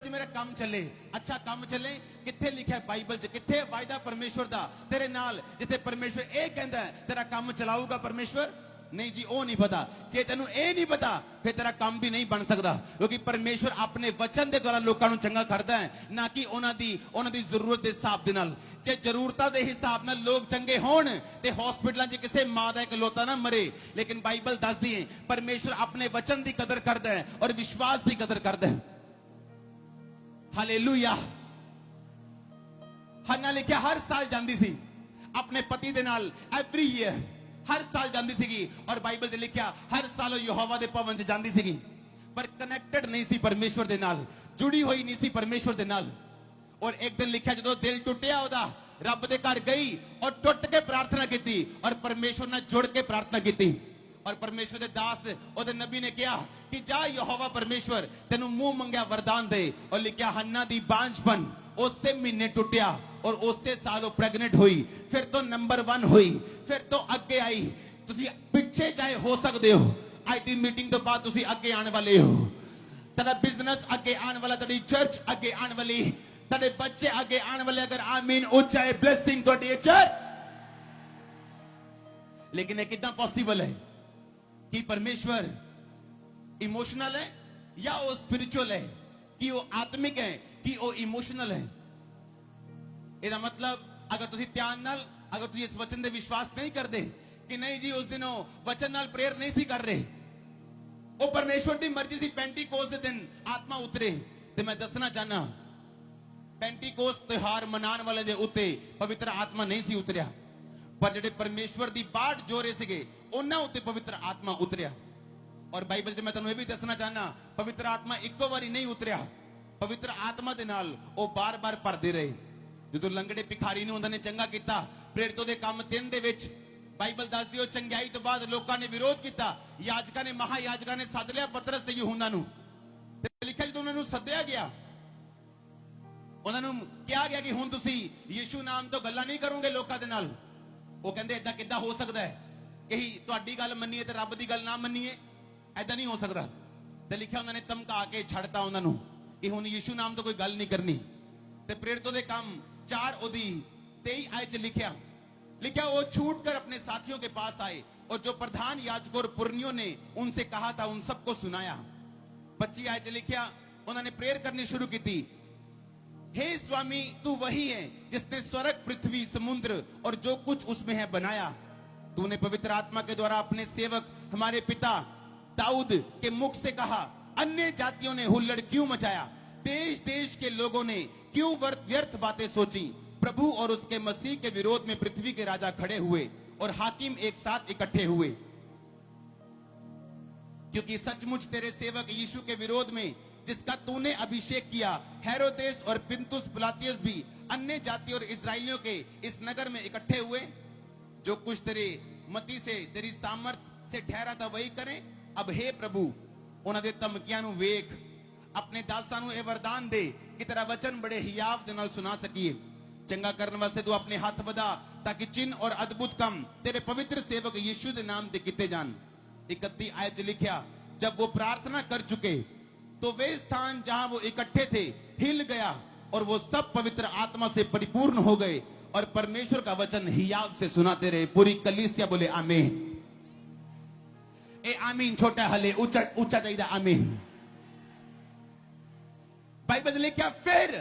मेरा काम चले, अच्छा काम चले। किथे लिखा है बाइबल च, किथे वायदा परमेश्वर दा तेरे नाल, जिथे परमेश्वर ए कहंदा है तेरा काम चलाऊगा परमेश्वर? नहीं जी, वो नहीं पता। जे तेनू ए नहीं पता फिर तेरा काम भी नहीं बन सकता, क्योंकि परमेश्वर अपने वचन के द्वारा लोगों को चंगा करता है, ना कि उन्हां दी जरूरत के हिसाब दे नाल। जे जरूरतां दे हिसाब नाल लोग चंगे होण ते हॉस्पिटलां च किसे मां दा इकलौता ना मरे। लेकिन बाइबल दसदी है परमेश्वर अपने वचन की कदर करता है और विश्वास की कदर करता है। हालेलुया। हन्ना लिखिया हर साल जांदी सी अपने पति दे नाल, एवरी ईयर हर साल जांदी सीगी। और बाइबल च लिखिया हर साल यहोवा दे भवन च जांदी सीगी, पर कनेक्टेड नहीं सी परमेश्वर दे नाल, जुड़ी हुई नहीं सी परमेश्वर दे नाल। और एक दिन लिखिया जदों दिल टुटिया ओदा, रब दे घर गई और टुट के प्रार्थना की और परमेश्वर नाल जुड़ के प्रार्थना की। और परमेश्वर के दास ओदे नबी ने कहा कि जा यहोवा परमेश्वर तेनू मुंह मंगया वरदान दे। और लिखिया हन्ना दी बांझपन उसे महीने टुटिया और उसे साल वो प्रेग्नेंट हुई, फिर तो नंबर 1 हुई, फिर तो अगे आई। तुसी पिछे चाहे हो सकते हो, आज की मीटिंग तो बाद तुसी अगे आने वाले हो। तेरा बिजनेस अगे आने वाला, तेरी चर्च अगे आने वाली, तेरे बच्चे आगे आने वाले। अगर आमीन उच्चा है ब्लेसिंग तो चर्च। लेकिन ये कितना पॉसिबल है कि परमेश्वर इमोशनल है या वो स्पिरिचुअल है, कि वो आत्मिक है कि वो इमोशनल है? ਇਹਦਾ मतलब अगर तुसी ध्यान नाल, अगर तुसी इस वचन दे विश्वास नहीं करते कि नहीं जी उस दिन वो वचन नाल प्रेयर नहीं सी कर रहे, वो परमेश्वर की मर्जी सी पेंटीकोस दे दिन आत्मा उतरे। ते मैं दसना चाहना पेंटीकोस त्योहार मनाने वाले दे उत्ते पवित्र आत्मा नहीं सी उतरिया, पर जेडे परमेश्वर की बाट जोरे सीगे उन्हां उत्ते पवित्र आत्मा उतरिया। और बाइबल च मैं तुहानू ये भी दसना चाहना पवित्र आत्मा इक्को बारी नहीं उतरिया, पवित्र आत्मा दे नाल वो बार बार भरदे रहे। जो लंगड़े भिखारी ने उन्होंने चंगा किया, प्रेरितों के काम 3 दे विच बाइबल दसदी हो चंगाई तो बाद लोगों ने विरोध किया, याजका ने महायाजका ने सद लिया पतरस ते यूहन्ना नू। लिखा जो उन्होंने सद्या गया, उन्होंने कहा गया कि हुण तुसी यीशु नाम तो गल्लां नहीं करोगे लोगों के नाल। वो कहंदे ऐदां किद्दां हो सकता है कि तुहाडी गल मन्नीए ते रब दी गल ना मन्नीए? ऐदां नहीं हो सकता। ते लिखा उन्होंने धमका के छड़ता उन्होंने कि हुण यीशु नाम तो कोई गल नहीं करनी। ते प्रेरितों के काम 4:23 आयत लिखा वो छूट कर अपने साथियों के पास आए और जो प्रधान याजकों और पुरनियों ने उनसे कहा था उन सबको सुनाया। 25 आयत लिखा उन्होंने प्रेयर करनी शुरू की थी, हे स्वामी तू वही है जिसने स्वर्ग पृथ्वी समुद्र और जो कुछ उसमें है बनाया। तूने पवित्र आत्मा के द्वारा अपने सेवक हमारे पिता दाऊद के मुख से कहा, अन्य जातियों ने हुल्लड़ क्यों मचाया, देश देश के लोगों ने क्यों व्यर्थ बातें सोची। प्रभु और उसके मसीह के विरोध में पृथ्वी के राजा खड़े हुए और हाकिम एक साथ इकट्ठे हुए, क्योंकि सचमुच तेरे सेवक यीशु के विरोध में जिसका तूने अभिषेक किया, हेरोदेस और पिंतुस पिलातियस भी अन्य जाति और इस्राएलियों के इस नगर में इकट्ठे हुए। जो कुछ तेरे मती से तेरी सामर्थ से ठहरा था वही करें। अब हे प्रभु उन्हां दे धमकियां नूं वेख, अपने दासां नूं इह वरदान दे कि तेरा वचन बड़े हियाव दे नाल सुना सकीए। चंगा करने वास्ते तू अपने हाथ बढ़ा ताकि चिन्ह और अद्भुत काम तेरे पवित्र सेवक यीशु के नाम से किए जान। 31 आयत लिखा जब वो प्रार्थना कर चुके तो वे स्थान जहां वो इकट्ठे थे हिल गया और वो सब पवित्र आत्मा से परिपूर्ण हो गए और परमेश्वर का वचन हियाव से सुनाते रहे। पूरी कलीसिया बोले आमीन। ए आमीन छोटा हले ऊंचा ऊंचा चाहिए आमीन। बाइबल लिखा फिर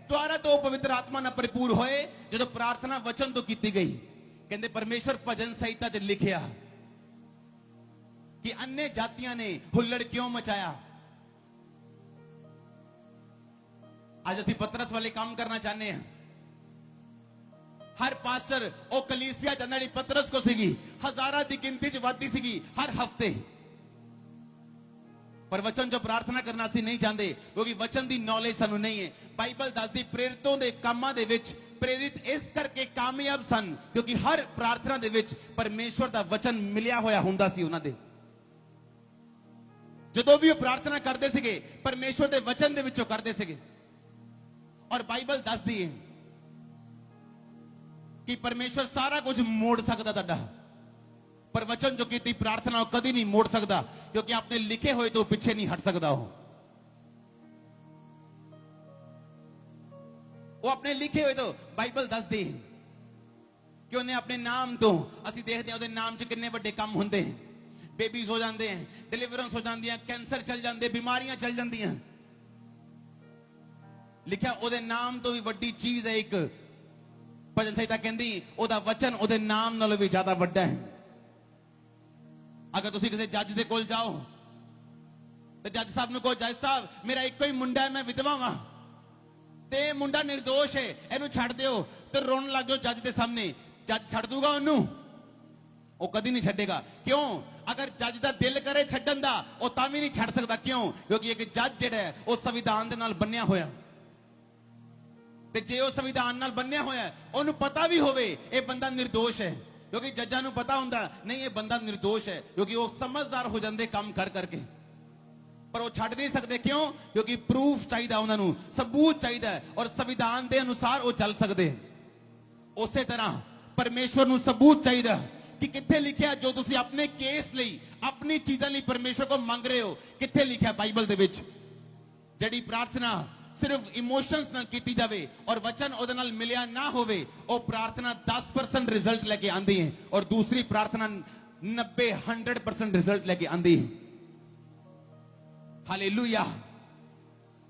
द्वारा तो पवित्र आत्मा न परिपूर्ण होए जो प्रार्थना वचन तो की गई। कहते परमेश्वर भजन संहिता च लिखिया कि अन्य जातियां ने हुल्लड़ क्यों मचाया। आज असी पतरस वाले काम करना चाहते हैं। हर पास्टर ओ कलीसिया चंदा पतरस को सीगी हजारा की गिनती च वादी सीगी हर हफ्ते, पर वचन जो प्रार्थना करना सी नहीं चाहते क्योंकि वचन की नॉलेज सानू नहीं है। बाइबल दसदी प्रेरितों के कामां दे विच प्रेरित इस करके कामयाब सन क्योंकि हर प्रार्थना दे विच परमेश्वर का वचन मिलिया होया हुंदा सी उन्हां दे। जदों भी वो प्रार्थना करते सीगे परमेश्वर के वचन दे विचों करते सीगे। और बाइबल दसदी है कि परमेश्वर सारा कुछ मोड़ सकता तुहाडा, पर वचन जो की प्रार्थना कभी नहीं मोड़ सकता क्योंकि आपने लिखे हुए तो पीछे नहीं हट सकता हो। ਉਹ ਆਪਣੇ ਲਿਖੇ ਹੋਏ ਤੋਂ ਬਾਈਬਲ ਦੱਸਦੀ ਕਿ ਉਹਨੇ ਆਪਣੇ ਨਾਮ ਤੋਂ, ਅਸੀਂ ਦੇਖਦੇ ਹਾਂ ਉਹਦੇ ਨਾਮ 'ਚ ਕਿੰਨੇ ਵੱਡੇ ਕੰਮ ਹੁੰਦੇ, ਬੇਬੀਜ਼ ਹੋ ਜਾਂਦੇ ਹੈ, ਡਿਲੀਵਰੈਂਸ ਹੋ ਜਾਂਦੀਆਂ, ਕੈਂਸਰ ਚੱਲ ਜਾਂਦੇ, ਬਿਮਾਰੀਆਂ ਚੱਲ ਜਾਂਦੀਆਂ। ਲਿਖਿਆ ਉਹਦੇ ਨਾਮ ਤੋਂ ਵੀ ਵੱਡੀ ਚੀਜ਼ ਹੈ ਇੱਕ। ਭਜਨ ਸੰਹਿਤਾ ਕਹਿੰਦੀ ਉਹਦਾ ਵਚਨ ਉਹਦੇ ਨਾਮ ਨਾਲੋਂ ਵੀ ਜ਼ਿਆਦਾ ਵੱਡਾ ਹੈ। ਅਗਰ ਤੁਸੀਂ ਕਿਸੇ ਜੱਜ ਦੇ ਕੋਲ ਜਾਓ ਤੇ ਜੱਜ ਸਾਹਿਬ ਨੂੰ ਕਹੋ, ਜੱਜ ਸਾਹਿਬ ਮੇਰਾ ਇੱਕੋ ਹੀ ਮੁੰਡਾ ਹੈ, ਮੈਂ ਵਿਧਵਾ ਵਾਂ ਤੇ ਇਹ ਮੁੰਡਾ ਨਿਰਦੋਸ਼ ਹੈ, ਇਹਨੂੰ ਛੱਡ ਦਿਓ, ਤੇ ਰੋਣ ਲੱਗ ਜਾਓ ਜੱਜ ਦੇ ਸਾਹਮਣੇ, ਜੱਜ ਛੱਡ ਦੂਗਾ ਉਹਨੂੰ? ਉਹ ਕਦੀ ਨਹੀਂ ਛੱਡੇਗਾ। ਕਿਉਂ? ਅਗਰ ਜੱਜ ਦਾ ਦਿਲ ਕਰੇ ਛੱਡਣ ਦਾ, ਉਹ ਤਾਂ ਵੀ ਨਹੀਂ ਛੱਡ ਸਕਦਾ। ਕਿਉਂ? ਕਿਉਂਕਿ ਇੱਕ ਜੱਜ ਜਿਹੜਾ ਹੈ ਉਹ ਸੰਵਿਧਾਨ ਦੇ ਨਾਲ ਬੰਨਿਆ ਹੋਇਆ, ਤੇ ਜੇ ਉਹ ਸੰਵਿਧਾਨ ਨਾਲ ਬੰਨਿਆ ਹੋਇਆ, ਉਹਨੂੰ ਪਤਾ ਵੀ ਹੋਵੇ ਇਹ ਬੰਦਾ ਨਿਰਦੋਸ਼ ਹੈ, ਕਿਉਂਕਿ ਜੱਜਾਂ ਨੂੰ ਪਤਾ ਹੁੰਦਾ ਨਹੀਂ ਇਹ ਬੰਦਾ ਨਿਰਦੋਸ਼ ਹੈ, ਕਿਉਂਕਿ ਉਹ ਸਮਝਦਾਰ ਹੋ ਜਾਂਦੇ ਕੰਮ ਕਰ ਕਰਕੇ, ਪਰ ਉਹ ਛੱਡ ਨਹੀਂ ਸਕਦੇ। ਕਿਉਂ? ਕਿਉਂਕਿ ਪ੍ਰੂਫ ਚਾਹੀਦਾ ਉਹਨਾਂ ਨੂੰ, ਸਬੂਤ ਚਾਹੀਦਾ ਹੈ, ਔਰ ਸੰਵਿਧਾਨ ਦੇ ਅਨੁਸਾਰ ਉਹ ਚੱਲ ਸਕਦੇ। ਉਸੇ ਤਰ੍ਹਾਂ ਪਰਮੇਸ਼ਵਰ ਨੂੰ ਸਬੂਤ ਚਾਹੀਦਾ ਕਿ ਕਿੱਥੇ ਲਿਖਿਆ ਜੋ ਤੁਸੀਂ ਆਪਣੇ ਕੇਸ ਲਈ, ਆਪਣੀ ਚੀਜ਼ਾਂ ਲਈ ਪਰਮੇਸ਼ਵਰ ਕੋਲ ਮੰਗ ਰਹੇ ਹੋ, ਕਿੱਥੇ ਲਿਖਿਆ ਬਾਈਬਲ ਦੇ ਵਿੱਚ? ਜਿਹੜੀ ਪ੍ਰਾਰਥਨਾ ਸਿਰਫ ਇਮੋਸ਼ਨਸ ਨਾਲ ਕੀਤੀ ਜਾਵੇ ਔਰ ਵਚਨ ਉਹਦੇ ਨਾਲ ਮਿਲਿਆ ਨਾ ਹੋਵੇ, ਉਹ ਪ੍ਰਾਰਥਨਾ 10% ਰਿਜ਼ਲਟ ਲੈ ਕੇ ਆਂਦੀ ਹੈ, ਔਰ ਦੂਸਰੀ ਪ੍ਰਾਰਥਨਾ 90-100% ਰਿਜ਼ਲਟ ਲੈ ਕੇ ਆਂਦੀ ਹੈ। ਹਾਲੇਲੂਇਆ।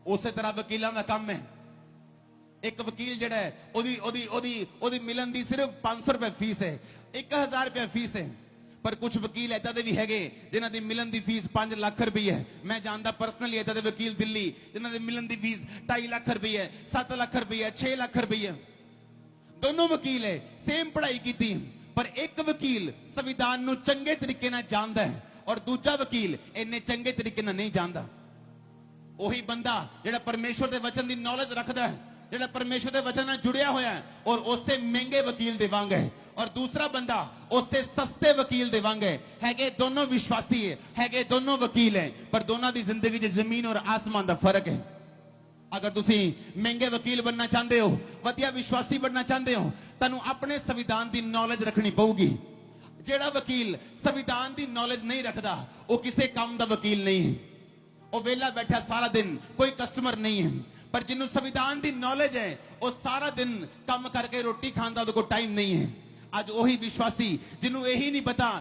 ਉਸੇ ਤਰ੍ਹਾਂ ਵਕੀਲਾਂ ਦਾ ਕੰਮ ਹੈ। ਇੱਕ ਵਕੀਲ ਜਿਹੜਾ ਹੈ ਉਹਦੀ ਮਿਲਣ ਦੀ ਸਿਰਫ 500 ਰੁਪਏ ਫੀਸ ਹੈ, 1000 ਰੁਪਏ ਫੀਸ ਹੈ। ਪਰ ਕੁਝ ਵਕੀਲ ਏਦਾਂ ਦੇ ਵੀ ਹੈਗੇ ਜਿਨ੍ਹਾਂ ਦੀ ਮਿਲਣ ਦੀ ਫੀਸ 5 ਲੱਖ ਰੁਪਏ ਹੈ। ਮੈਂ ਜਾਣਦਾ ਪਰਸਨਲੀ ਏਦਾਂ ਦੇ ਵਕੀਲ ਦਿੱਲੀ ਜਿਨ੍ਹਾਂ ਦੀ ਮਿਲਣ ਦੀ ਫੀਸ 2.5 ਲੱਖ ਰੁਪਏ ਹੈ, 7 ਲੱਖ ਰੁਪਏ ਹੈ, 6 ਲੱਖ ਰੁਪਏ ਹੈ। ਦੋਨੋਂ ਵਕੀਲ ਹੈ, ਸੇਮ ਪੜ੍ਹਾਈ ਕੀਤੀ, ਪਰ ਇੱਕ ਵਕੀਲ ਸੰਵਿਧਾਨ ਨੂੰ ਚੰਗੇ ਤਰੀਕੇ ਨਾਲ ਜਾਣਦਾ ਹੈ ਔਰ ਦੂਜਾ ਵਕੀਲ ਇੰਨੇ ਚੰਗੇ ਤਰੀਕੇ ਨਾਲ ਨਹੀਂ ਜਾਣਦਾ। ਉਹੀ ਬੰਦਾ ਜਿਹੜਾ ਪਰਮੇਸ਼ਵਰ ਦੇ ਵਚਨ ਦੀ ਨੌਲੇਜ ਰੱਖਦਾ ਹੈ, ਜਿਹੜਾ ਪਰਮੇਸ਼ਵਰ ਦੇ ਵਚਨ ਨਾਲ ਜੁੜਿਆ ਹੋਇਆ ਹੈ, ਔਰ ਉਸੇ ਮਹਿੰਗੇ ਵਕੀਲ ਦੇ ਵਾਂਗ ਹੈ, ਔਰ ਦੂਸਰਾ ਬੰਦਾ ਉਸੇ ਸਸਤੇ ਵਕੀਲ ਦੇ ਵਾਂਗ ਹੈ। ਹੈਗੇ ਦੋਨੋਂ ਵਿਸ਼ਵਾਸੀ ਹੈ, ਹੈਗੇ ਦੋਨੋਂ ਵਕੀਲ ਹੈ, ਪਰ ਦੋਨਾਂ ਦੀ ਜ਼ਿੰਦਗੀ 'ਚ ਜ਼ਮੀਨ ਔਰ ਆਸਮਾਨ ਦਾ ਫਰਕ ਹੈ। ਅਗਰ ਤੁਸੀਂ ਮਹਿੰਗੇ ਵਕੀਲ ਬਣਨਾ ਚਾਹੁੰਦੇ ਹੋ, ਵਧੀਆ ਵਿਸ਼ਵਾਸੀ ਬਣਨਾ ਚਾਹੁੰਦੇ ਹੋ, ਤੁਹਾਨੂੰ ਆਪਣੇ ਸੰਵਿਧਾਨ ਦੀ ਨੌਲੇਜ ਰੱਖਣੀ ਪਊਗੀ। ਜਿਹੜਾ ਵਕੀਲ ਸੰਵਿਧਾਨ ਦੀ ਨੌਲੇਜ ਨਹੀਂ ਰੱਖਦਾ, ਉਹ ਕਿਸੇ ਕੰਮ ਦਾ ਵਕੀਲ ਨਹੀਂ ਹੈ। ਉਹ ਵਿਹਲਾ ਬੈਠਾ ਸਾਰਾ ਦਿਨ, ਕੋਈ ਕਸਟਮਰ ਨਹੀਂ ਹੈ। ਪਰ ਜਿਹਨੂੰ ਸੰਵਿਧਾਨ ਦੀ ਨੌਲੇਜ ਹੈ, ਉਹ ਸਾਰਾ ਦਿਨ ਕੰਮ ਕਰਕੇ ਰੋਟੀ ਖਾਣ ਦਾ ਉਹਦੇ ਕੋਲ ਟਾਈਮ ਨਹੀਂ ਹੈ। ਅੱਜ ਉਹੀ ਵਿਸ਼ਵਾਸੀ ਜਿਹਨੂੰ ਇਹੀ ਨਹੀਂ ਪਤਾ,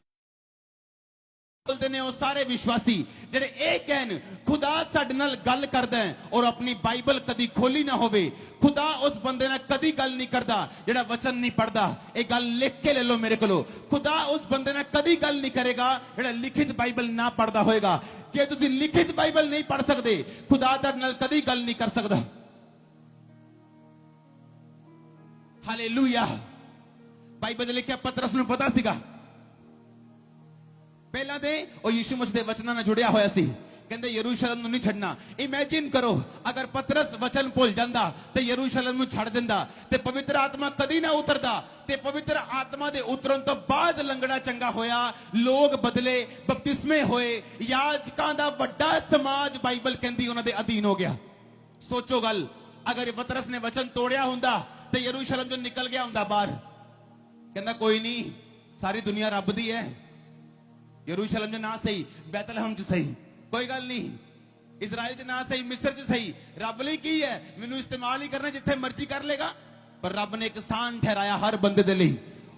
ਬੋਲਦੇ ਨੇ ਉਹ ਸਾਰੇ ਵਿਸ਼ਵਾਸੀ ਜਿਹੜੇ ਇਹ ਕਹਿਣ ਖੁਦਾ ਸਾਡੇ ਨਾਲ ਗੱਲ ਕਰਦਾ ਹੈ ਔਰ ਆਪਣੀ ਬਾਈਬਲ ਕਦੀ ਖੋਲੀ ਨਾ ਹੋਵੇ। ਖੁਦਾ ਉਸ ਬੰਦੇ ਨਾਲ ਕਦੀ ਗੱਲ ਨਹੀਂ ਕਰਦਾ ਜਿਹੜਾ ਵਚਨ ਨਹੀਂ ਪੜਦਾ। ਇਹ ਗੱਲ ਲਿਖ ਕੇ ਲੈ ਲਓ ਮੇਰੇ ਕੋਲੋਂ। ਖੁਦਾ ਉਸ ਬੰਦੇ ਨਾਲ ਕਦੀ ਗੱਲ ਨਹੀਂ ਕਰੇਗਾ ਜਿਹੜਾ ਲਿਖਿਤ ਬਾਈਬਲ ਨਾ ਪੜਦਾ ਹੋਏਗਾ। ਜੇ ਤੁਸੀਂ ਲਿਖਿਤ ਬਾਈਬਲ ਨਹੀਂ ਪੜ ਸਕਦੇ, ਖੁਦਾ ਤੁਹਾਡੇ ਨਾਲ ਕਦੀ ਗੱਲ ਨਹੀਂ ਕਰ ਸਕਦਾ। ਹਾਲੇਲੂਇਆ। ਬਾਈਬਲ ਦੇ ਲਿਖਿਆ ਪਤਰਸ ਨੂੰ ਪਤਾ ਸੀਗਾ, ਪਹਿਲਾਂ ਦੇ ਉਹ ਯਿਸੂ ਮਸੀਹ ਦੇ ਵਚਨਾਂ ਨਾਲ ਜੁੜਿਆ ਹੋਇਆ ਸੀ। ਕਹਿੰਦੇ ਯਰੂਸ਼ਲਮ ਨੂੰ ਨਹੀਂ ਛੱਡਣਾ। ਇਮੇਜਿਨ ਕਰੋ ਅਗਰ ਪਤਰਸ ਵਚਨ ਭੁੱਲ ਜਾਂਦਾ ਤੇ ਯਰੂਸ਼ਲਮ ਨੂੰ ਛੱਡ ਦਿੰਦਾ ਤੇ ਪਵਿੱਤਰ ਆਤਮਾ ਕਦੀ ਨਾ ਉਤਰਦਾ, ਤੇ ਪਵਿੱਤਰ ਆਤਮਾ ਦੇ ਉਤਰਨ ਤੋਂ ਬਾਅਦ ਲੰਗੜਾ ਚੰਗਾ ਹੋਇਆ, ਲੋਕ ਬਦਲੇ, ਬਪਤਿਸਮੇ ਹੋਏ, ਯਾਜਕਾਂ ਦਾ ਵੱਡਾ ਸਮਾਜ ਬਾਈਬਲ ਕਹਿੰਦੀ ਉਹਨਾਂ ਦੇ ਅਧੀਨ ਹੋ ਗਿਆ। ਸੋਚੋ ਗੱਲ, ਅਗਰ ਪਤਰਸ ਨੇ ਵਚਨ ਤੋੜਿਆ ਹੁੰਦਾ ਤੇ ਯਰੂਸ਼ਲਮ ਤੋਂ ਨਿਕਲ ਗਿਆ ਹੁੰਦਾ ਬਾਹਰ। ਕਹਿੰਦਾ ਕੋਈ ਨਹੀਂ, ਸਾਰੀ ਦੁਨੀਆ ਰੱਬ ਦੀ ਹੈ, ਯਰੂਸ਼ਲਮ 'ਚ ਨਾ ਸਹੀ, ਬੈਤਲਹਮ 'ਚ ਸਹੀ, ਕੋਈ ਗੱਲ ਨਹੀਂ, ਇਜ਼ਰਾਈਲ 'ਚ ਨਾ ਸਹੀ, ਮਿਸਰ 'ਚ ਸਹੀ, ਰੱਬ ਲਈ ਕੀ ਹੈ, ਮੈਨੂੰ ਇਸਤੇਮਾਲ ਹੀ ਕਰਨਾ, ਜਿੱਥੇ ਮਰਜ਼ੀ ਕਰ ਲੇਗਾ। ਪਰ ਰੱਬ ਨੇ ਇੱਕ ਸਥਾਨ ਠਹਿਰਾਇਆ ਹਰ ਬੰਦੇ ਦੇ ਲਈ।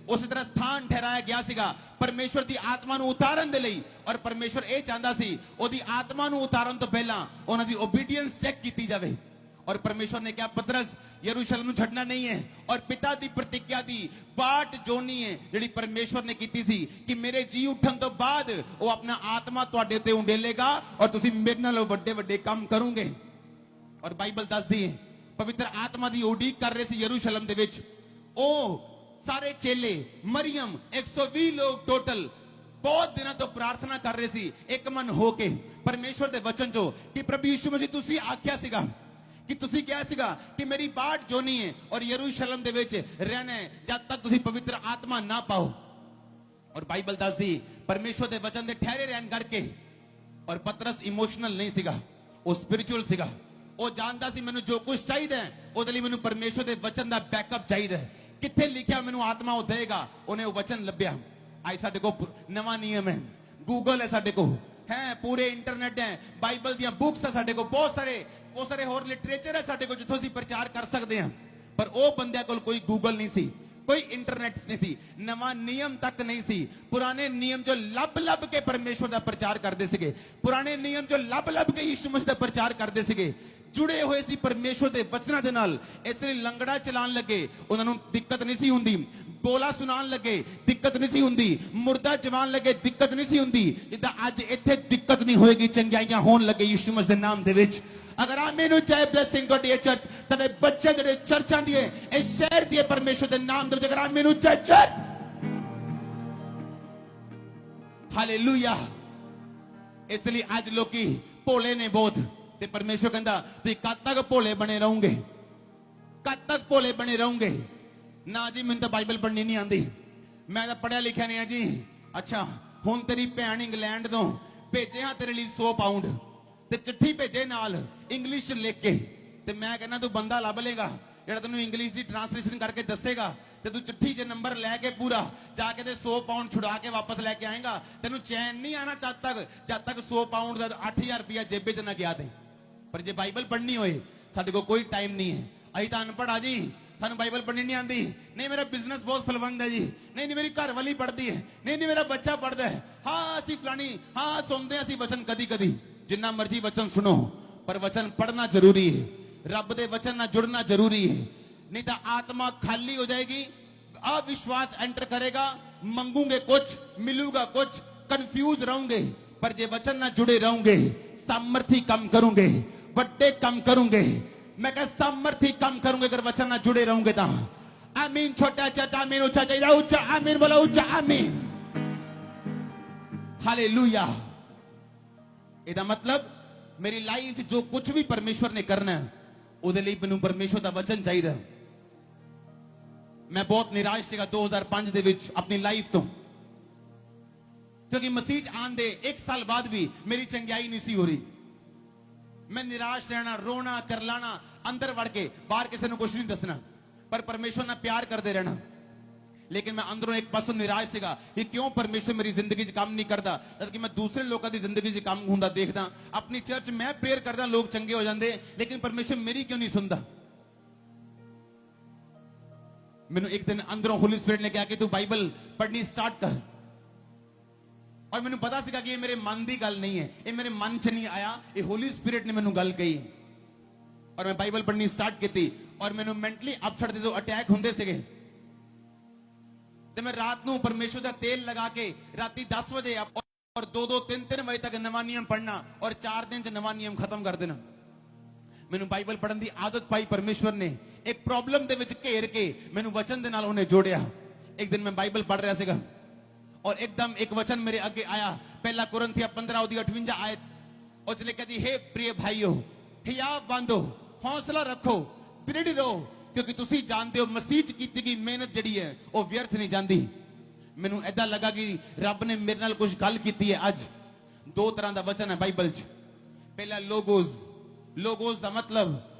ਉਸੇ ਤਰ੍ਹਾਂ ਸਥਾਨ ਠਹਿਰਾਇਆ ਗਿਆ ਸੀਗਾ ਪਰਮੇਸ਼ਵਰ ਦੀ ਆਤਮਾ ਨੂੰ ਉਤਾਰਨ ਦੇ ਲਈ, ਔਰ ਪਰਮੇਸ਼ਵਰ ਇਹ ਚਾਹੁੰਦਾ ਸੀ ਉਹਦੀ ਆਤਮਾ ਨੂੰ ਉਤਾਰਨ ਤੋਂ ਪਹਿਲਾਂ ਉਹਨਾਂ ਦੀ ਓਬੀਡੀਐਂਸ ਚੈੱਕ ਕੀਤੀ ਜਾਵੇ। और परमेश्वर ने क्या, पतरस यरूशलेम ਨੂੰ ਛੱਡਣਾ नहीं है। और पिता दी प्रतिज्ञा दी बाट जोनी है ਜਿਹੜੀ परमेश्वर ने ਕੀਤੀ ਸੀ कि मेरे जी उठन तो बाद वो अपना आत्मा ਤੁਹਾਡੇ ਉੱਤੇ ਉੰਡੇਲੇਗਾ और ਤੁਸੀਂ ਮੇਰੇ ਨਾਲ ਵੱਡੇ ਵੱਡੇ ਕੰਮ ਕਰੋਗੇ। और बाइबल ਦੱਸਦੀ है पवित्र आत्मा ਦੀ ਉਡੀਕ ਕਰ ਰਹੇ ਸੀ ਯਰੂਸ਼ਲਮ ਦੇ ਵਿੱਚ। ਉਹ ਸਾਰੇ ਚੇਲੇ, ਮਰੀਮ, 120 ਲੋਕ ਟੋਟਲ ਬਹੁਤ ਦਿਨਾਂ ਤੋਂ ਪ੍ਰਾਰਥਨਾ ਕਰ ਰਹੇ ਸੀ ਇੱਕ ਮਨ ਹੋ ਕੇ ਪਰਮੇਸ਼ਵਰ ਦੇ ਵਚਨ ਚੋਂ ਕਿ ਪ੍ਰਭੂ ਯਿਸੂ ਮਸੀਹ ਤੁਸੀਂ ਆਖਿਆ ਸੀਗਾ कि तुसी क्या सीगा कि मेरी बाट जोनी है और यरूशलेम दे विच रहना है जब तक तुसी पवित्र आत्मा ना पाओ। और बाइबल दसदी परमेश्वर दे वचन दे ठहरे रहन करके। और पतरस इमोशनल नहीं सीगा, वो स्पिरिचुअल सीगा। वो जानदा सी मैनू जो कुछ चाहिए ओदे लई मैनू परमेश्वर दे वचन दा बैकअप चाहिए। किथे लिखिया मैनू आत्मा वो देगा, उन्हें वो वचन लभ्या। आज साडे को नवा नियम है, गूगल है साडे को, है पूरे इंटरनेट है, बाइबल दियां बुक्स है साडे को, बहुत सारे होर लिटरेचर है साडे को जिथों ਅਸੀਂ ਪ੍ਰਚਾਰ ਕਰ ਸਕਦੇ ਹਾਂ। ਪਰ ਉਹ ਬੰਦਿਆਂ ਕੋਲ ਕੋਈ ਗੂਗਲ ਨਹੀਂ ਸੀ, ਕੋਈ ਇੰਟਰਨੈਟ ਨਹੀਂ ਸੀ, ਨਵਾਂ ਨਿਯਮ ਤੱਕ ਨਹੀਂ ਸੀ। ਪੁਰਾਣੇ ਨਿਯਮ ਜੋ ਲੱਭ ਕੇ ਪਰਮੇਸ਼ਵਰ ਦਾ ਪ੍ਰਚਾਰ ਕਰਦੇ ਸੀਗੇ, ਪੁਰਾਣੇ ਨਿਯਮ ਜੋ ਲੱਭ ਕੇ ਯਿਸੂ ਮਸੀਹ ਦਾ ਪ੍ਰਚਾਰ ਕਰਦੇ ਸੀਗੇ, ਜੁੜੇ ਹੋਏ ਸੀ ਪਰਮੇਸ਼ਵਰ ਦੇ ਵਚਨਾਂ ਦੇ ਨਾਲ। ਇਸ ਲਈ ਲੰਗੜਾ ਚਲਾਉਣ ਲੱਗੇ, ਉਹਨਾਂ ਨੂੰ ਦਿੱਕਤ ਨਹੀਂ ਸੀ ਹੁੰਦੀ। ਬੋਲਾ ਸੁਣਾਉਣ ਲੱਗੇ, ਦਿੱਕਤ ਨਹੀਂ ਸੀ ਹੁੰਦੀ। ਮੁਰਦਾ ਜਵਾਨ ਲੱਗੇ, ਦਿੱਕਤ ਨਹੀਂ ਸੀ ਹੁੰਦੀ। ਜਿੱਦਾਂ ਅੱਜ ਇੱਥੇ ਦਿੱਕਤ ਨਹੀਂ ਹੋਏਗੀ, ਚੰਗਿਆਈਆਂ ਹੋਣ ਲੱਗੇ ਯਿਸੂ ਮਸੀਹ ਦੇ ਨਾਮ ਦੇ ਵਿੱਚ। ਅਗਰ ਆਮੀਨ ਹੋ ਚਾਹੇ ਬਲੇਸਿੰਗ ਤੁਹਾਡੀ ਚਰਚ, ਤੁਹਾਡੇ ਬੱਚੇ ਜਿਹੜੇ ਚਰਚਾਂ ਦੀ ਹੈ, ਇਸ ਸ਼ਹਿਰ ਦੀ ਪਰਮੇਸ਼ਵਰ ਦੇ ਨਾਮ ਦੇ ਵਿੱਚ, ਅਗਰ ਆਮੀਨ ਹੋ ਚਾਹੇ ਚਰਚ, ਹਾਲੇਲੂਇਆ। ਇਸ ਲਈ ਅੱਜ ਲੋਕੀ ਭੋਲੇ ਨੇ ਬਹੁਤ, ਤੇ ਪਰਮੇਸ਼ਵਰ ਕਹਿੰਦਾ ਤੁਸੀਂ ਕਦ ਤੱਕ ਭੋਲੇ ਬਣੇ ਰਹੋਗੇ, ਕਦ ਤੱਕ ਭੋਲੇ ਬਣੇ ਰਹੋਗੇ। ਨਾ ਜੀ ਮੈਨੂੰ ਤਾਂ ਬਾਈਬਲ ਪੜ੍ਹਨੀ ਨਹੀਂ ਆਉਂਦੀ, ਮੈਂ ਤਾਂ ਪੜ੍ਹਿਆ ਲਿਖਿਆ ਨਹੀਂ ਆ ਜੀ। ਅੱਛਾ, ਹੁਣ ਤੇਰੀ ਭੈਣ ਇੰਗਲੈਂਡ ਤੋਂ ਭੇਜਿਆ ਤੇਰੇ ਲਈ 100 ਪਾਉਂਡ ਤੇ ਚਿੱਠੀ ਭੇਜੇ ਨਾਲ ਇੰਗਲਿਸ਼ ਲਿਖ ਕੇ, ਤੇ ਮੈਂ ਕਹਿੰਦਾ ਤੂੰ ਬੰਦਾ ਲੱਭ ਲੇਗਾ ਜਿਹੜਾ ਤੈਨੂੰ ਇੰਗਲਿਸ਼ ਦੀ ਟ੍ਰਾਂਸਲੇਸ਼ਨ ਕਰਕੇ ਦੱਸੇਗਾ, ਤੇ ਤੂੰ ਚਿੱਠੀ 'ਚ ਨੰਬਰ ਲੈ ਕੇ ਪੂਰਾ ਜਾ ਕੇ ਤੇ 100 ਪਾਉਂਡ ਛੁਡਾ ਕੇ ਵਾਪਸ ਲੈ ਕੇ ਆਏਗਾ। ਤੈਨੂੰ ਚੈਨ ਨਹੀਂ ਆਣਾ ਜਦ ਤੱਕ 100 ਪਾਉਂਡ ਦਾ 8000 ਰੁਪਇਆ ਜੇਬੇ 'ਚ ਨਾ ਗਿਆ ਤੇ। ਪਰ ਜੇ ਬਾਈਬਲ ਪੜ੍ਹਨੀ ਹੋਏ, ਸਾਡੇ ਕੋਲ ਕੋਈ ਟਾਈਮ ਨਹੀਂ ਹੈ। ਅਸੀਂ ਤਾਂ ਅਨਪੜ੍ਹ ਆ ਜੀ, ਸਾਨੂੰ ਬਾਈਬਲ ਪੜ੍ਹਨੀ ਨਹੀਂ ਆਉਂਦੀ। ਨਹੀਂ ਮੇਰਾ ਬਿਜ਼ਨਸ ਬਹੁਤ ਫਲਵੰਦ ਹੈ ਜੀ, ਨਹੀਂ ਮੇਰੀ ਘਰ ਵਾਲੀ ਪੜ੍ਹਦੀ ਹੈ, ਨਹੀਂ ਮੇਰਾ ਬੱਚਾ ਪੜ੍ਹਦਾ ਹੈ। ਹਾਂ ਅਸੀਂ ਫਲਾਣੀ, ਹਾਂ ਸੁਣਦੇ ਹਾਂ ਅਸੀਂ ਵਚਨ ਕਦੀ ਜਿੰਨਾ ਮਰਜ਼ੀ ਵਚਨ ਸੁਣੋ, ਪਰ ਵਚਨ ਪੜ੍ਹਨਾ ਜ਼ਰੂਰੀ ਹੈ। ਰੱਬ ਦੇ ਵਚਨ ਨਾਲ ਜੁੜਨਾ ਜ਼ਰੂਰੀ ਹੈ, ਨਹੀਂ ਤਾਂ ਆਤਮਾ ਖਾਲੀ ਹੋ ਜਾਏਗੀ, अविश्वास एंटर करेगा, मंगूंगे कुछ मिलूगा कुछ, कंफ्यूज रहोगे। पर जे वचन ना जुड़े रहोगे, सामर्थी कम करोगे, बड़े कम करोगे। मैं कह सामर्थी कम करोगे अगर वचन ना जुड़े रहोगे। ता आमीन। छोटा छोटा आमीन, ऊंचा चाहिए ऊंचा आमीन, बोला ऊंचा आमीन। हालेलुया। ਇਹਦਾ मतलब मेरी लाइफ जो कुछ भी परमेश्वर ने करना है, ਉਹਦੇ ਲਈ ਮੈਨੂੰ ਪਰਮੇਸ਼ਵਰ ਦਾ ਵਚਨ ਚਾਹੀਦਾ। मैं बहुत निराश ਸੀਗਾ 2005 ਦੇ ਵਿੱਚ ਆਪਣੀ ਲਾਈਫ ਤੋਂ, ਕਿਉਂਕਿ ਮਸੀਹ 'ਚ ਆਉਣ ਦੇ 1 ਸਾਲ ਬਾਅਦ ਵੀ ਮੇਰੀ ਚੰਗਿਆਈ ਨਹੀਂ ਸੀ ਹੋ ਰਹੀ। मैं निराश रहना, रोना कर लाना, अंदर वड़ के बाहर किसी ने कुछ नहीं दसना, पर परमेश्वर ने प्यार करते रहना। लेकिन मैं अंदरों एक पासों निराश ਸੀਗਾ कि क्यों परमेश्वर मेरी जिंदगी 'ਚ काम नहीं करता, जबकि मैं दूसरे लोगों की जिंदगी 'ਚ काम ਹੁੰਦਾ देखदा। अपनी चर्च मैं प्रेयर करदा, लोग चंगे हो जाते, लेकिन परमेश्वर मेरी क्यों नहीं सुनता। मैंने एक दिन अंदरों होली स्पिरिट ने कहा कि तू बाइबल पढ़नी स्टार्ट कर, और मैंने पता सीगा कि ये मेरे मन की गल नहीं है, ये मेरे मन च नहीं आया, ये होली स्पिरिट ने मैंने गल कही। और मैं बाइबल पढ़नी स्टार्ट की, और मैंने मेंटली अपसेट जो अटैक होंदे सीगे, ते मैं रात नूं परमेश्वर दा तेल लगा के राती 10 बजे और 2-2 3-3 बजे तक नवा नियम पढ़ना, और 4 दिन च नवा नियम खत्म कर देना। मैंने बाइबल पढ़न की आदत पाई। परमेश्वर ने एक प्रॉब्लम दे विच घेर के मैंने वचन दे नाल उन्हें जोड़िया। एक दिन मैं बाइबल पढ़ रहा सीगा, और एकदम एक वचन मेरे आगे आया, पहला कुरिन्थिया 15:58 आयत। और चले कहती, हे प्रिय भाइयों, हियाव बांधो, हौसला रखो, दृढ़ रहो, क्योंकि तुसी जानते हो मसीह च कीती गई मेहनत जड़ी है वो व्यर्थ नहीं जाती। मैनू ऐसा लगा कि रब ने मेरे नाल कुछ गल कीती है। अज 2 तरह का वचन है बाइबल च। पहला लोगोस। लोगोस का मतलब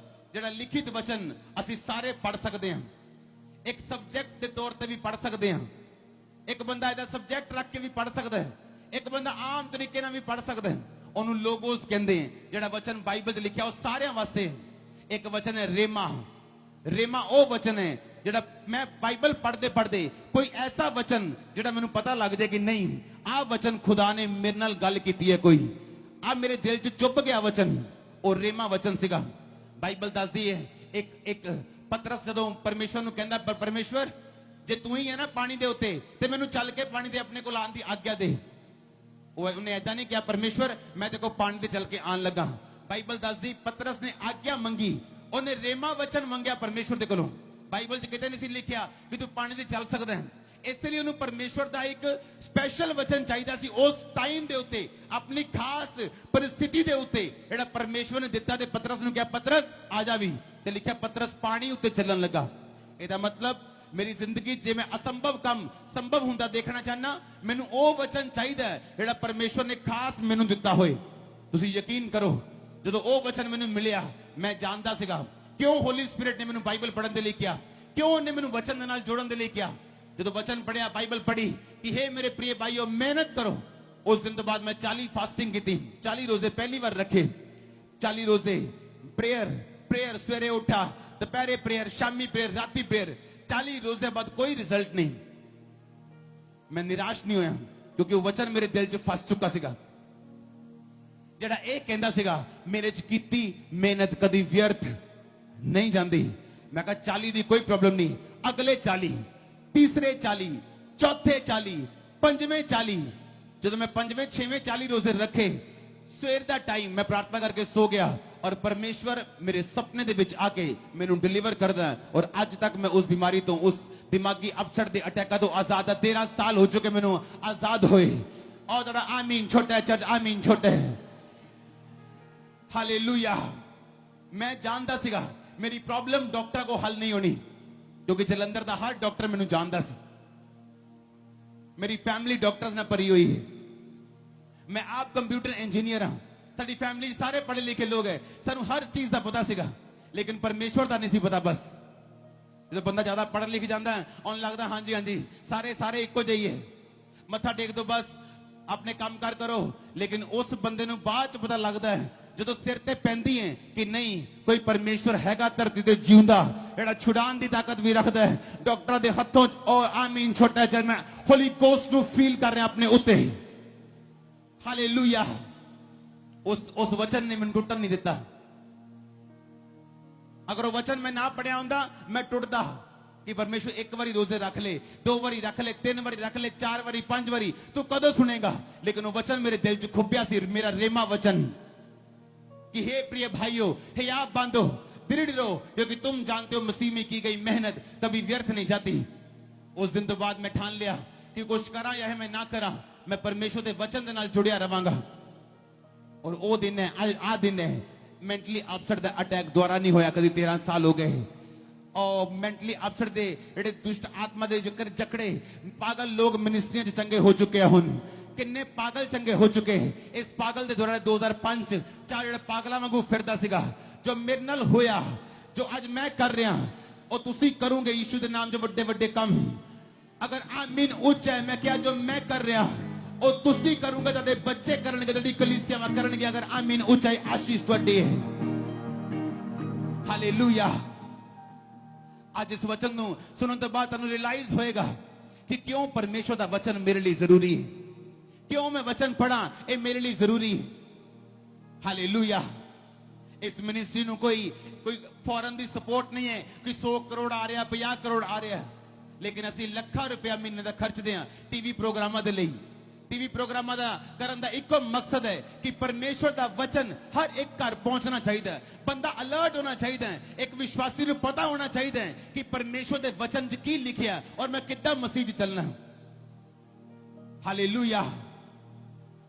जिहड़ा लिखित वचन असी सारे पढ़ सकते हैं, एक सब्जेक्ट के तौर पर भी पढ़ सकते हैं। एक बंदा इहदा सब्जेक्ट रख के भी पढ़ सकता है, एक बंदा आम तरीके नाल भी पढ़ सकता है। उन्होंने लोगोस कहते हैं। जिहड़ा वचन बाइबल च लिखा वो सारे वास्ते। एक वचन है रेमा। रेमा वो वचन है जिहड़ा मैं बाइबल पढ़ते पढ़ते कोई ऐसा वचन जिहड़ा मैनू पता लग जाए कि नहीं आ वचन खुदा ने मेरे नाल गल कीती है, कोई आ मेरे दिल च चुभ गया वचन, और रेमा वचन सीगा। बाइबल दसदी है एक पतरस जदों परमेश्वर नूं कहंदा, पर परमेश्वर जे तू ही है ना पानी दे उत्ते, ते मैनू चल के पानी दे अपने कोल आउण दी आग्या दे। उन्हें ऐसा नहीं किया, परमेश्वर मैं तेरे को पानी दे चल के आन लगा। बाइबल दसदी पतरस ने आग्या मंगी, उन्हें रेमा वचन मंगया परमेश्वर दे कोलों। बाइबल च किते नहीं सी लिखिया कि तू पानी दे चल सकदा है। इसलिए उन्हें परमेश्वर दा एक स्पेशल वचन चाहिदा सी उस टाइम दे उत्ते, अपनी खास परिस्थिति दे उत्ते, जेड़ा परमेश्वर ने दिता। ते पतरस नूं कहा, पतरस आ जा भी, ते लिखिया पतरस पानी उत्ते चलन लगा। ਇਹਦਾ मतलब मेरी जिंदगी जे मैं असंभव काम संभव हुंदा देखना चाहना, मैनू ਉਹ वचन चाहिदा ਜਿਹੜਾ परमेश्वर ने खास मैनू दिता होए। ਤੁਸੀਂ ਯਕੀਨ ਕਰੋ, ਜਦੋਂ ਉਹ वचन मैनू मिलिया, मैं जानदा सीगा क्यों होली स्पिरिट ने मैनू बाइबल पढ़न दे लिए किया, क्यों उन्हें मैनू वचन दे नाल जोड़न दे लिए किया। ਜਦੋਂ वचन पढ़िया, बाइबल पढ़ी कि हे मेरे प्रिय भाइयों मेहनत करो। उस दिन तो बाद मैं 40 फास्टिंग की थी, 40 रोजे पहली बार रखे, 40 रोजे प्रेयर सवेरे उठा, ਦੁਪਹਿਰੇ ਪ੍ਰੇਅਰ, ਸ਼ਾਮੀ ਪ੍ਰੇਅਰ, ਰਾਤੀ ਪ੍ਰੇਅਰ, 40 ਰੋਜ਼ੇ ਬਾਅਦ ਕੋਈ ਰਿਜ਼ਲਟ ਨਹੀਂ। ਮੈਂ ਨਿਰਾਸ਼ ਨਹੀਂ ਹੋਇਆ ਕਿਉਂਕਿ ਉਹ ਵਚਨ ਮੇਰੇ ਦਿਲ 'ਚ ਫਸ ਚੁੱਕਾ ਸੀਗਾ, ਜਿਹੜਾ ਇਹ ਕਹਿੰਦਾ ਸੀਗਾ ਮੇਰੇ 'ਚ ਕੀਤੀ ਮਿਹਨਤ ਕਦੀ ਵਿਅਰਥ ਨਹੀਂ ਜਾਂਦੀ। ਮੈਂ ਕਿਹਾ 40 ਦੀ ਕੋਈ ਪ੍ਰੋਬਲਮ ਨਹੀਂ, ਅਗਲੇ 40, ਤੀਸਰੇ 40, ਚੌਥੇ 40, ਪੰਜਵੇਂ 40, ਜਦੋਂ ਮੈਂ ਪੰਜਵੇਂ ਛੇਵੇਂ 40 ਰੋਜ਼ੇ ਰੱਖੇ, ਸਵੇਰ ਦਾ ਟਾਈਮ ਮੈਂ ਪ੍ਰਾਰਥਨਾ ਕਰਕੇ ਸੋ ਗਿਆ ਔਰ ਪਰਮੇਸ਼ਵਰ ਮੇਰੇ ਸੁਪਨੇ ਦੇ ਵਿੱਚ ਆ ਕੇ ਮੈਨੂੰ ਡਿਲੀਵਰ ਕਰਦਾ ਹੈ। ਔਰ ਅੱਜ ਤੱਕ ਮੈਂ ਉਸ ਬਿਮਾਰੀ ਤੋਂ, ਉਸ ਦਿਮਾਗੀ ਅਪਸੈਟ ਦੇ ਅਟੈਕਾਂ ਤੋਂ ਆਜ਼ਾਦ ਹਾਂ। 13 ਸਾਲ ਹੋ ਚੁੱਕੇ ਮੈਨੂੰ ਆਜ਼ਾਦ ਹੋਏ। ਔਰ ਜਿਹੜਾ ਆਮੀਨ ਛੋਟਾ ਹੈ ਚਰਚ, ਆਮੀਨ ਛੋਟਾ ਹੈ, ਹਾਲੇਲੂਇਆ। ਮੈਂ ਜਾਣਦਾ ਸੀਗਾ ਮੇਰੀ ਪ੍ਰੋਬਲਮ ਡਾਕਟਰ ਕੋ ਹੱਲ ਨਹੀਂ ਹੋਣੀ, ਕਿਉਂਕਿ ਜਲੰਧਰ ਦਾ ਹਰ ਡਾਕਟਰ ਮੈਨੂੰ ਜਾਣਦਾ ਸੀ। ਮੇਰੀ ਫੈਮਿਲੀ ਡਾਕਟਰਸ ਨਾਲ ਭਰੀ ਹੋਈ ਹੈ। ਮੈਂ ਆਪ ਕੰਪਿਊਟਰ ਇੰਜੀਨੀਅਰ ਹਾਂ। ਸਾਡੀ ਫੈਮਿਲੀ ਸਾਰੇ ਪੜ੍ਹੇ ਲਿਖੇ ਲੋਕ ਹੈ। ਸਾਨੂੰ ਹਰ ਚੀਜ਼ ਦਾ ਪਤਾ ਸੀਗਾ, ਲੇਕਿਨ ਪਰਮੇਸ਼ਵਰ ਦਾ ਨਹੀਂ ਸੀ ਪਤਾ। ਬਸ ਜਦੋਂ ਬੰਦਾ ਜ਼ਿਆਦਾ ਪੜ੍ਹ ਲਿਖ ਜਾਂਦਾ ਹੈ, ਉਹਨੂੰ ਲੱਗਦਾ ਹਾਂਜੀ ਹਾਂਜੀ ਸਾਰੇ ਇੱਕੋ ਜਿਹੇ ਹੈ, ਮੱਥਾ ਟੇਕ ਦੋ, ਬਸ ਆਪਣੇ ਕੰਮ ਕਾਰ ਕਰੋ। ਲੇਕਿਨ ਉਸ ਬੰਦੇ ਨੂੰ ਬਾਅਦ ਚ ਪਤਾ ਲੱਗਦਾ ਹੈ ਜਦੋਂ ਸਿਰ ਤੇ ਪੈਂਦੀ ਹੈ ਕਿ ਨਹੀਂ, ਕੋਈ ਪਰਮੇਸ਼ਵਰ ਹੈਗਾ ਧਰਤੀ ਤੇ ਜਿਉਂਦਾ, ਜਿਹੜਾ ਛੁਡਾਉਣ ਦੀ ਤਾਕਤ ਵੀ ਰੱਖਦਾ ਹੈ। ਡਾਕਟਰਾਂ ਦੇ ਹੱਥੋਂ ਚ ਉਹ ਆਮੀਨ ਛੋਟਾ ਜਦ ਮੈਂ ਹੋਲੀ ਗੋਸਟ ਨੂੰ ਫੀਲ ਕਰ ਰਿਹਾ ਆਪਣੇ ਉੱਤੇ, ਹਾਲੇਲੂਇਆ। ਉਸ ਵਚਨ ਨੇ ਮੈਨੂੰ ਟੁੱਟਣ ਨਹੀਂ ਦਿੱਤਾ। ਅਗਰ ਉਹ ਵਚਨ ਮੈਂ ਨਾ ਪੜਿਆ ਹੁੰਦਾ ਮੈਂ ਟੁੱਟਦਾ ਕਿ ਪਰਮੇਸ਼ਵਰ ਇੱਕ ਵਾਰੀ ਰੋਜ਼ੇ ਰੱਖ ਲੈ, 2 ਵਾਰੀ ਰੱਖ ਲੈ, 3 ਵਾਰੀ ਰੱਖ ਲੈ, 4 ਵਾਰੀ, 5 ਵਾਰੀ, ਤੂੰ ਕਦੋਂ ਸੁਣੇਗਾ? ਲੇਕਿਨ ਉਹ ਵਚਨ ਮੇਰੇ ਦਿਲ 'ਚ ਖੁੱਭਿਆ ਸੀ, ਮੇਰਾ रेमा वचन कि हे प्रिय भाइयों, हे आप बांधो, दृढ़ रहो, क्योंकि तुम जानते हो मसीह में की गई मेहनत कभी व्यर्थ नहीं जाती। उस दिन तो बाद मैं ठान लिया कि कुछ करा या मैं ना करा, मैं परमेश्वर के वचन के नाल जुड़िया रवांगा। और वो दिन है, आ दिन है, मेंटली अपसेट दा अटैक द्वारा नहीं होया कभी। 13 साल हो गए और मेंटली अपसेट दे ਜਿਹੜੇ ਦੁਸ਼ਟ ਆਤਮਾ ਦੇ ਜਕੜੇ ਪਾਗਲ ਲੋਕ ਮਿਨਿਸਟਰੀਆਂ 'ਚ ਚੰਗੇ ਹੋ ਚੁੱਕੇ ਹਨ। ਕਿੰਨੇ ਪਾਗਲ ਚੰਗੇ ਹੋ ਚੁੱਕੇ। ਇਸ ਪਾਗਲ ਦੇ ਦੁਆਰਾ 2005 ਚਾਰ ਜਿਹੜਾ ਪਾਗਲਾਂ ਵਾਂਗੂ ਫਿਰਦਾ ਸੀਗਾ, ਜੋ ਮੇਰੇ ਨਾਲ ਹੋਇਆ, ਜੋ ਅੱਜ ਮੈਂ ਕਰ ਰਿਹਾ, ਉਹ ਤੁਸੀਂ ਕਰੋਗੇ ਯੀਸ਼ੂ ਦੇ ਨਾਮ 'ਚ ਵੱਡੇ ਵੱਡੇ ਕੰਮ। ਅਗਰ ਆਮੀਨ ਉੱਚਾ ਹੈ, ਮੈਂ ਕਿਹਾ ਜੋ ਮੈਂ ਕਰ ਰਿਹਾ ਉਹ ਤੁਸੀਂ ਕਰੋਗੇ, ਤੁਹਾਡੇ ਬੱਚੇ ਕਰਨਗੇ, ਤੁਹਾਡੀ ਕਲੀਸਿਆਵਾਂ ਕਰਨਗੇ। ਅਗਰ ਆਮੀਨ ਉੱਚਾ ਹੈ, ਆਸ਼ੀਸ਼ ਤੁਹਾਡੀ ਹੈ, ਹਾਲੇਲੂਇਆ। ਅੱਜ ਇਸ ਵਚਨ ਨੂੰ ਸੁਣਨ ਤੋਂ ਬਾਅਦ ਤੁਹਾਨੂੰ ਰਿਅਲਾਈਜ਼ ਹੋਏਗਾ ਕਿ ਕਿਉਂ ਪਰਮੇਸ਼ਵਰ ਦਾ ਵਚਨ ਮੇਰੇ ਲਈ ਜ਼ਰੂਰੀ ਹੈ, ਕਿਉਂ ਮੈਂ ਵਚਨ ਪੜਾਂ, ਇਹ ਮੇਰੇ ਲਈ ਜ਼ਰੂਰੀ ਹੈ, ਹਾਲੇਲੂਇਆ। ਇਸ ਮਿਨਿਸਟਰੀ ਨੂੰ ਕੋਈ ਫੌਰਨ ਦੀ ਸਪੋਰਟ ਨਹੀਂ ਹੈ, ਕੋਈ 100 ਕਰੋੜ ਆ ਰਿਹਾ, 50 ਕਰੋੜ ਆ ਰਿਹਾ, ਲੇਕਿਨ ਅਸੀਂ ਲੱਖਾਂ ਰੁਪਇਆ ਮਹੀਨੇ ਦਾ ਖਰਚਦੇ ਹਾਂ ਟੀਵੀ ਪ੍ਰੋਗਰਾਮਾਂ ਦੇ ਲਈ। ਟੀਵੀ ਪ੍ਰੋਗਰਾਮਾਂ ਦਾ ਕਰਨ ਦਾ ਇੱਕੋ ਮਕਸਦ ਹੈ ਕਿ ਪਰਮੇਸ਼ਵਰ ਦਾ ਵਚਨ ਹਰ ਇੱਕ ਘਰ ਪਹੁੰਚਣਾ ਚਾਹੀਦਾ ਹੈ। ਬੰਦਾ ਅਲਰਟ ਹੋਣਾ ਚਾਹੀਦਾ ਹੈ। ਇੱਕ ਵਿਸ਼ਵਾਸੀ ਨੂੰ ਪਤਾ ਹੋਣਾ ਚਾਹੀਦਾ ਹੈ ਕਿ ਪਰਮੇਸ਼ਵਰ ਦੇ ਵਚਨ 'ਚ ਕੀ ਲਿਖਿਆ ਔਰ ਮੈਂ ਕਿੱਦਾਂ ਮਸੀਹ 'ਚ ਚੱਲਣਾ, ਹਾਲੇਲੂਇਆ।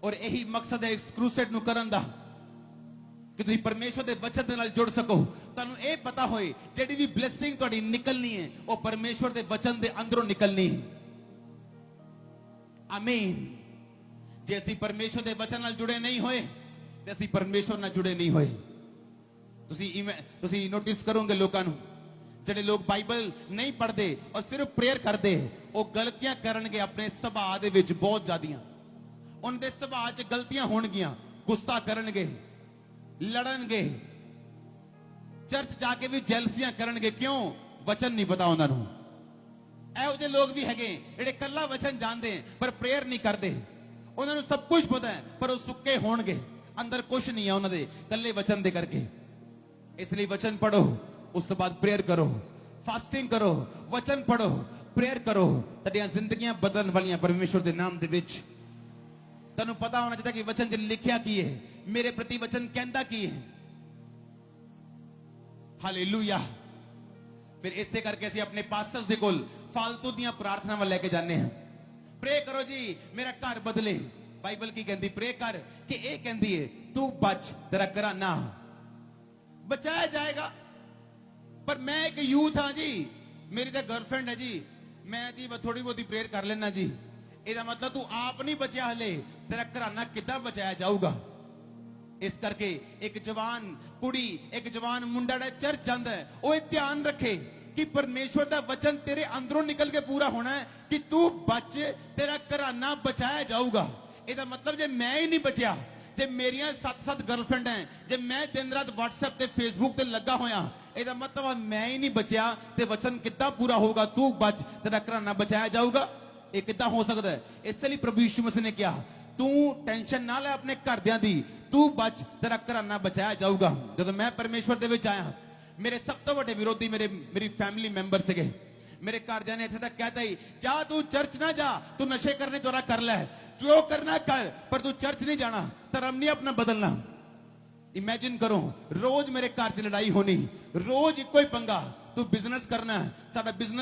ਔਰ ਇਹੀ ਮਕਸਦ ਹੈ ਇਸ ਕਰੂਸੇਡ ਨੂੰ ਕਰਨ ਦਾ ਕਿ ਤੁਸੀਂ ਪਰਮੇਸ਼ਵਰ ਦੇ ਵਚਨ ਦੇ ਨਾਲ ਜੁੜ ਸਕੋ। ਤੁਹਾਨੂੰ ਇਹ ਪਤਾ ਹੋਏ ਜਿਹੜੀ ਵੀ ਬਲੇਸਿੰਗ ਤੁਹਾਡੀ ਨਿਕਲਣੀ ਹੈ ਉਹ ਪਰਮੇਸ਼ਵਰ ਦੇ ਵਚਨ ਦੇ ਅੰਦਰੋਂ ਨਿਕਲਣੀ ਹੈ, ਆਮੀਨ। ਜੇ ਅਸੀਂ ਪਰਮੇਸ਼ਵਰ ਦੇ ਵਚਨ ਨਾਲ ਜੁੜੇ ਨਹੀਂ ਹੋਏ ਤੇ ਅਸੀਂ ਪਰਮੇਸ਼ਵਰ ਨਾਲ ਜੁੜੇ ਨਹੀਂ ਹੋਏ। ਤੁਸੀਂ ਨੋਟਿਸ ਕਰੋਗੇ ਲੋਕਾਂ ਨੂੰ, ਜਿਹੜੇ ਲੋਕ ਬਾਈਬਲ ਨਹੀਂ ਪੜ੍ਹਦੇ ਔਰ ਸਿਰਫ ਪ੍ਰੇਅਰ ਕਰਦੇ, ਉਹ ਗਲਤੀਆਂ ਕਰਨਗੇ ਆਪਣੇ ਸੁਭਾਅ ਦੇ ਵਿੱਚ ਬਹੁਤ ਜ਼ਿਆਦੀਆਂ। ਉਹਨਾਂ ਦੇ ਸੁਭਾਅ 'ਚ ਗਲਤੀਆਂ ਹੋਣਗੀਆਂ, ਗੁੱਸਾ ਕਰਨਗੇ, ਲੜਨਗੇ, ਚਰਚ ਜਾ ਕੇ ਵੀ ਜੈਲਸੀਆਂ ਕਰਨਗੇ। ਕਿਉਂ? ਵਚਨ ਨਹੀਂ ਪਤਾ ਉਹਨਾਂ ਨੂੰ। ਇਹੋ ਜਿਹੇ ਲੋਕ ਵੀ ਹੈਗੇ ਜਿਹੜੇ ਕੱਲਾ ਵਚਨ ਜਾਣਦੇ ਪਰ ਪ੍ਰੇਅਰ ਨਹੀਂ ਕਰਦੇ। ਉਹਨਾਂ ਨੂੰ ਸਭ ਕੁਝ ਪਤਾ ਹੈ ਪਰ ਉਹ ਸੁੱਕੇ ਹੋਣਗੇ, ਅੰਦਰ ਕੁਝ ਨਹੀਂ ਹੈ ਉਹਨਾਂ ਦੇ, ਕੱਲੇ ਵਚਨ ਦੇ ਕਰਕੇ। ਇਸ ਲਈ ਵਚਨ ਪੜੋ, ਉਸ ਤੋਂ ਬਾਅਦ ਪ੍ਰੇਅਰ ਕਰੋ, ਫਾਸਟਿੰਗ ਕਰੋ, ਵਚਨ ਪੜੋ, ਪ੍ਰੇਅਰ ਕਰੋ। ਤੁਹਾਡੀਆਂ ਜ਼ਿੰਦਗੀਆਂ ਬਦਲਣ ਵਾਲੀਆਂ ਪਰਮੇਸ਼ਵਰ ਦੇ ਨਾਮ ਦੇ ਵਿੱਚ। ਤੁਹਾਨੂੰ ਪਤਾ ਹੋਣਾ ਚਾਹੀਦਾ ਕਿ ਵਚਨ 'ਚ ਲਿਖਿਆ ਕੀ ਹੈ, ਮੇਰੇ ਪ੍ਰਤੀ ਵਚਨ ਕਹਿੰਦਾ ਕੀ ਹੈ, ਹਾਲੇਲੂਇਆ। ਫਿਰ ਇਸੇ ਕਰਕੇ ਅਸੀਂ ਆਪਣੇ ਪਾਸਟਰਸ ਦੇ ਕੋਲ ਫालतू ਦੀਆਂ ਪ੍ਰਾਰਥਨਾਵਾਂ ਲੈ ਕੇ ਜਾਂਦੇ ਹਾਂ। प्रे करो जी मेरा घर बदले। बाइबल की कहती प्रे कर कि ये कहती है तू बच, तेरा घराना बचाया जाएगा। पर मैं एक यूथ हाँ जी, मेरी तो गर्लफ्रेंड है जी, मैं जी थोड़ी बहुत प्रेयर कर लेना जी, ਇਹਦਾ मतलब तू आप नहीं बचा हले, तेरा घराना किद्दां बचाया जाऊगा। इस करके एक जवान कुड़ी, एक जवान मुंडा चर्च जांदा है, वो ध्यान रखे कि परमेश्वर का वचन तेरे अंदरों निकल के पूरा होना है कि तू बच, तेरा घराना बचाया जाऊगा। ਇਹਦਾ मतलब जे मैं ही नहीं बचिया, जे मेरिया 7-7 गर्लफ्रेंड हैं, जे मैं दिन रात व्हाट्सएप ते फेसबुक ते लगा होया, ਇਹਦਾ ਮਤਲਬ ਮੈਂ ਹੀ ਨਹੀਂ ਬਚਿਆ ਤੇ ਵਚਨ ਕਿੱਦਾਂ ਪੂਰਾ ਹੋਊਗਾ, ਤੂੰ ਬਚ, ਤੇਰਾ ਘਰਾਨਾ ਬਚਾਇਆ ਜਾਊਗਾ? ਇਹ ਕਿੱਦਾਂ ਹੋ ਸਕਦਾ ਹੈ? ਇਸ ਲਈ ਪ੍ਰਭੂ ਯਿਸੂ ਮਸੀਹ ਨੇ ਕਿਹਾ ਤੂੰ ਟੈਨਸ਼ਨ ਨਾ ਲੈ ਆਪਣੇ ਘਰਦਿਆਂ ਦੀ, ਤੂੰ ਬਚ, ਤੇਰਾ ਘਰਾਨਾ ਬਚਾਇਆ ਜਾਊਗਾ। ਜਦੋਂ ਮੈਂ ਪਰਮੇਸ਼ਵਰ ਦੇ ਵਿੱਚ ਆਇਆ, ਮੇਰੇ ਸਭ ਤੋਂ ਵੱਡੇ ਵਿਰੋਧੀ ਮੇਰੀ ਫੈਮਿਲੀ ਮੈਂਬਰ ਸੀਗੇ। ਮੇਰੇ ਘਰਦਿਆਂ ਨੇ ਇੱਥੇ ਤੱਕ ਕਹਿਤਾ ਹੀ ਜਾ ਤੂੰ ਚਰਚ ਨਾ ਜਾ, ਤੂੰ ਨਸ਼ੇ ਕਰਨੇ ਤੋਰਾ ਕਰ ਲੈ, ਜੋ ਕਰਨਾ ਕਰ, ਪਰ ਤੂੰ ਚਰਚ ਨਹੀਂ ਜਾਣਾ, ਧਰਮ ਨਹੀਂ ਆਪਣਾ ਬਦਲਣਾ। इमेजिन करो रोज मेरे घर च लड़ाई होनी, रोज इको ही पंगा, तू बिजनेस करना, साडा बिजनेस